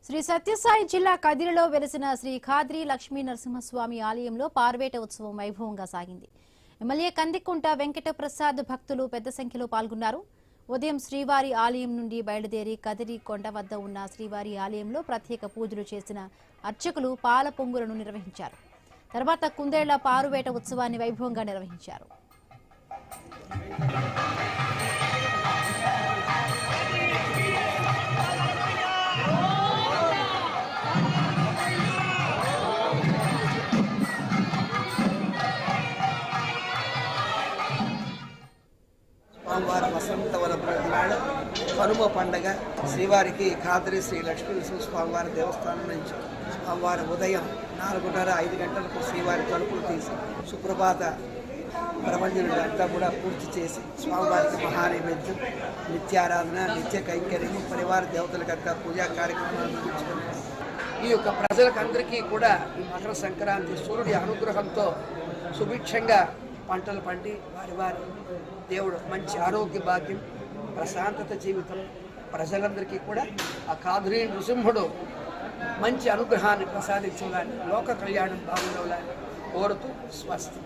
శ్రీ సత్యసాయి జిల్లా కదిరిలో వెలిసిన శ్రీ ఖాద్రి లక్ష్మీ నరసింహస్వామి ఆలయంలో పార్వేట ఉత్సవం వైభవంగా సాగింది. ఎమ్మెల్యే కందికుంట వెంకట ప్రసాద్ భక్తులు పెద్ద సంఖ్యలో పాల్గొన్నారు. ఉదయం శ్రీవారి ఆలయం నుండి బయలుదేరి కదిరి కొండ వద్ద ఉన్న శ్రీవారి ఆలయంలో ప్రత్యేక పూజలు చేసిన అర్చకులు పాల పొంగులను నిర్వహించారు. తర్వాత కుందేళ్ల పారువేట ఉత్సవాన్ని వైభవంగా నిర్వహించారు. స్వామివారి వసంత వననాడు కనుమ పండగ శ్రీవారికి ఖాద్రి శ్రీ లక్ష్మీ స్వామివారి దేవస్థానం నుంచి స్వామివారి ఉదయం 4:30-5 గంటలకు శ్రీవారి తలుపులు తీసి సుప్రభాత ప్రబంధనులు అంతా కూడా పూర్తి చేసి స్వామివారికి మహానైవేద్యం, నిత్యారాధన, నిత్య కైంకర్యం, పరివార దేవతలకంతా పూజా కార్యక్రమాలు నిర్వహించుకుని ఈ యొక్క ప్రజలకందరికీ కూడా ఈ మకర సంక్రాంతి సూర్యుడి అనుగ్రహంతో సుభిక్షంగా పంటలు పండి వారి దేవుడు మంచి ఆరోగ్య భాగ్యం, ప్రశాంతత జీవితం ప్రజలందరికీ కూడా ఆ ఖాద్రి నృసింహుడు మంచి అనుగ్రహాన్ని ప్రసాదించాలని, లోక కళ్యాణం బాగుండాలని కోరుతూ స్వస్తి.